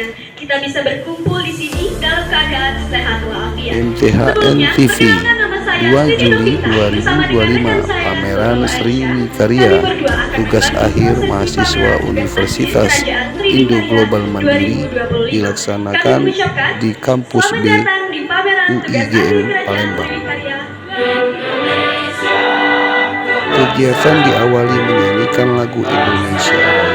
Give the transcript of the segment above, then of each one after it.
akhirnya kita bisa berkumpul di sini dalam keadaan sehat walafiat. MTHN TV 2 Juli 2025 Pameran Sriwikarya Tugas Akhir Mahasiswa Universitas Indo Global Mandiri dilaksanakan di Kampus B UIGM Palembang. Kegiatan diawali menyanyikan lagu Indonesia Raya.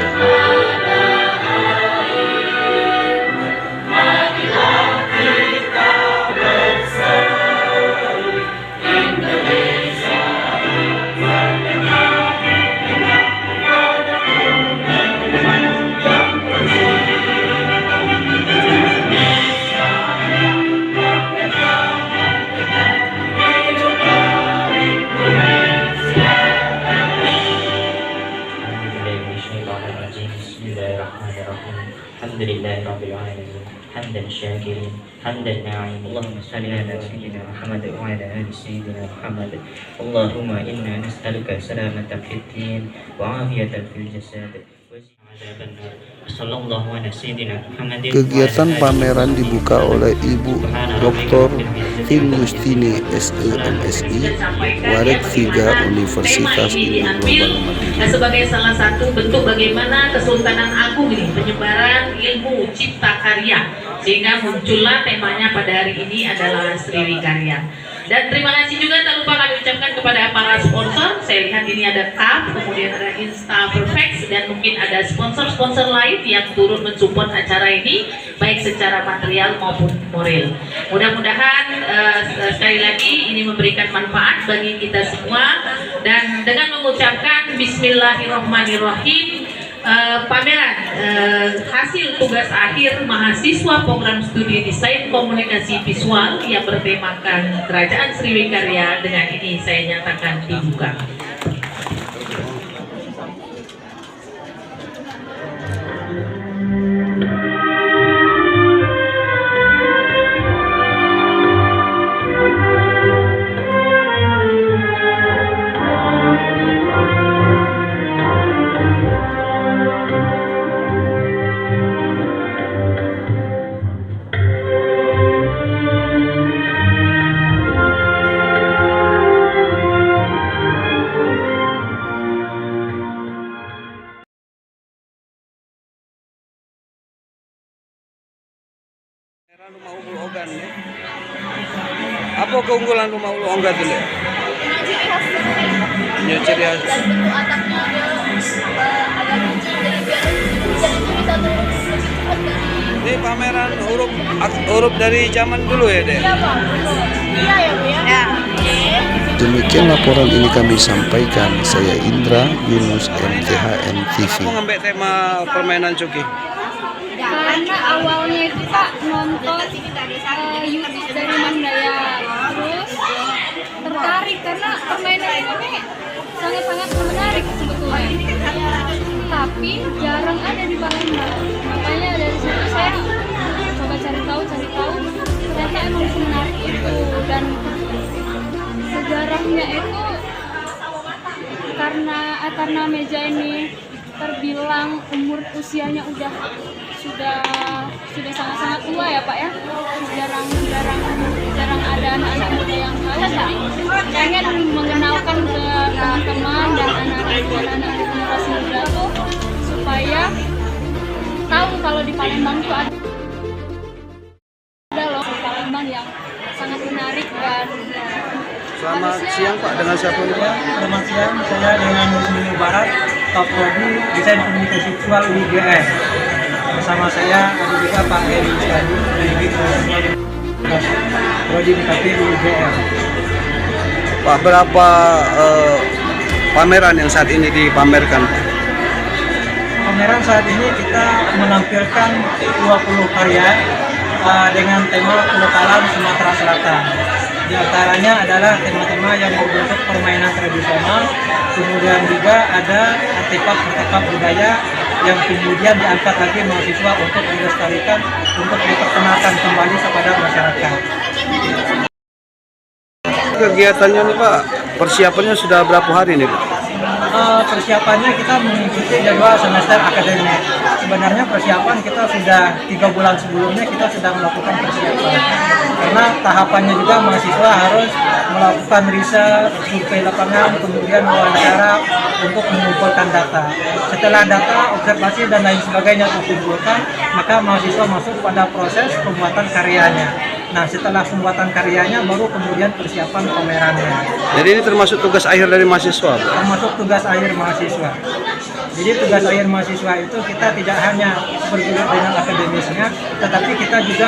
Alhamdulillahi Rabbil Alamin hamdan syakirin hamdan na'im Allahumma salli ala sayyidina Muhammad wa ala ali sayyidina Muhammad Allahumma inna nas'aluka salamatan fid din wa afiyatan fil jasad wa sa'adatan nar sallallahu ala sayyidina Muhammadin. Kegiatan pameran dibuka oleh Ibu Dr. Tin Yustini SEMSI Warek 3 Universitas Indo Global Mandiri. Nah, sebagai salah satu bentuk bagaimana Kesultanan Agung ini penyebaran ilmu cipta karya, sehingga muncullah temanya pada hari ini adalah Sriwikarya. Dan terima kasih juga tak lupa kami ucapkan kepada para sponsor. Saya lihat ini ada TAP, kemudian ada Insta Perfect, dan mungkin ada sponsor-sponsor lain yang turut mensupport acara ini baik secara material maupun moral. Mudah-mudahan sekali lagi ini memberikan manfaat bagi kita semua, dan dengan mengucapkan Bismillahirrahmanirrahim, pameran hasil tugas akhir mahasiswa program studi Desain Komunikasi Visual yang bertemakan Kerajaan Sriwikarya dengan ini saya nyatakan dibuka. Rumah Ulu Ogan ya. Apa keunggulan rumah Ulu Ogan dulu ya? Ya, ciri khas. Bentuk atapnya agak kecil, jadi biar bisa turun lebih cepat dari. Ini pameran huruf dari zaman dulu ya, Dek? Iya, Bang. Iya ya, Bu ya. Demikian laporan ini kami sampaikan. Saya Indra Yunus MTHN TV. Aku ngambil tema permainan Coki. Karena awalnya itu Pak nonton YouTube dari Mandaya, terus tertarik karena permainan ini sangat-sangat menarik sebetulnya. Tapi jarang ada di Palembang. Makanya dari situ saya coba cari tahu, ternyata emang semenarik itu, dan sejarahnya itu karena meja ini terbilang usianya sudah sangat-sangat tua ya Pak ya. Jarang ada anak-anak muda yang tahu. Jadi pengen mengenalkan ke teman-teman dan anak-anak generasi muda tuh supaya tahu kalau di Palembang tuh ada loh Palembang yang sangat menarik. Dan Selamat siang Pak, dengan siapa nih Pak? Selamat siang, saya dengan Muslim Barat, Prodi Desain Komunikasi Visual UIGM. Bersama saya ada juga Pak Heri Ustadi dari Prodi DKP UIGM. Pak, berapa pameran yang saat ini dipamerkan? Pameran saat ini kita menampilkan 20 karya dengan tema kelokalan Sumatera Selatan. Di antaranya adalah tema-tema yang berbentuk permainan tradisional, kemudian juga ada artefak budaya yang kemudian diangkat lagi mahasiswa untuk dilestarikan, untuk diperkenalkan kembali kepada masyarakat. Kegiatannya nih Pak, persiapannya sudah berapa hari nih Pak? persiapannya kita mengikuti jadwal semester akademik. Sebenarnya persiapan kita sudah 3 bulan sebelumnya kita sudah melakukan persiapan. Karena tahapannya juga mahasiswa harus melakukan riset, survei lapangan, kemudian wawancara untuk mengumpulkan data. Setelah data, observasi dan lain sebagainya dikumpulkan, maka mahasiswa masuk pada proses pembuatan karyanya. Nah, setelah pembuatan karyanya baru kemudian persiapan pamerannya. Jadi ini termasuk tugas akhir dari mahasiswa, Pak? Termasuk tugas akhir mahasiswa. Jadi tugas akhir mahasiswa itu kita tidak hanya bergerak dengan akademisnya, tetapi kita juga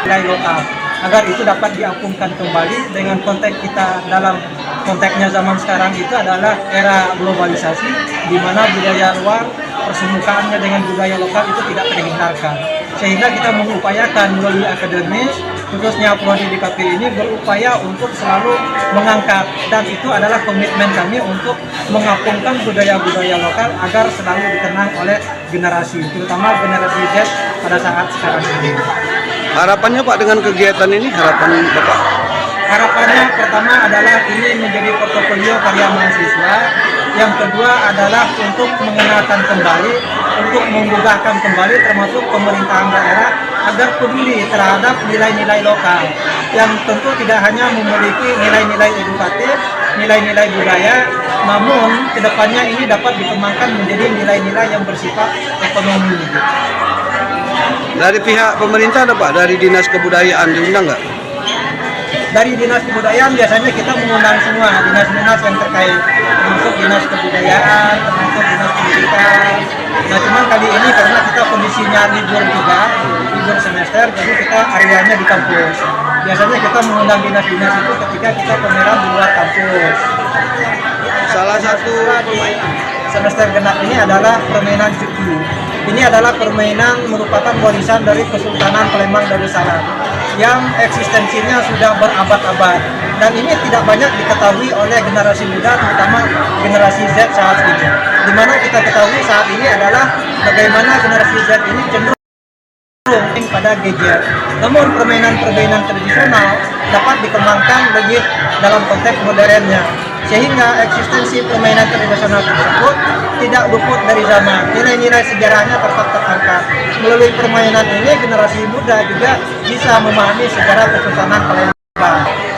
nilai lokal agar itu dapat diapungkan kembali dengan konteks kita. Dalam konteksnya zaman sekarang itu adalah era globalisasi, di mana budaya luar persemukaannya dengan budaya lokal itu tidak terhindarkan, sehingga kita mengupayakan melalui akademis, khususnya prodi di KP ini berupaya untuk selalu mengangkat, dan itu adalah komitmen kami untuk mengapungkan budaya-budaya lokal agar selalu dikenang oleh generasi, terutama generasi Z pada saat sekarang ini. Harapannya Pak dengan kegiatan ini, harapan Bapak? Harapannya pertama adalah ini menjadi portofolio karya mahasiswa. Yang kedua adalah untuk mengenalkan kembali, untuk menggugahkan kembali termasuk pemerintahan daerah agar peduli terhadap nilai-nilai lokal yang tentu tidak hanya memiliki nilai-nilai edukatif, nilai-nilai budaya, namun kedepannya ini dapat dikembangkan menjadi nilai-nilai yang bersifat ekonomi. Dari pihak pemerintah ada Pak, dari Dinas Kebudayaan diundang nggak? Dari Dinas Kebudayaan biasanya kita mengundang semua dinas-dinas yang terkait, termasuk Dinas Kebudayaan, termasuk Dinas Pendidikan. Nah, cuman kali ini karena kita kondisinya libur juga, libur semester, jadi kita areanya di kampus. Biasanya kita mengundang dinas-dinas itu ketika kita pameran di luar kampus. Salah satu semester genap ini adalah permainan Cuki. Ini adalah permainan merupakan warisan dari Kesultanan Palembang Darussalam yang eksistensinya sudah berabad-abad, dan ini tidak banyak diketahui oleh generasi muda, terutama generasi Z saat ini. Dimana kita ketahui saat ini adalah bagaimana generasi Z ini cenderung pada gadget. Namun permainan-permainan tradisional dapat dikembangkan lebih dalam konteks modernnya, sehingga eksistensi permainan tradisional tersebut tidak luput dari zaman. Nilai-nilai sejarahnya tetap terangkat. Melalui permainan ini generasi muda juga bisa memahami sejarah Kesultanan Palembang.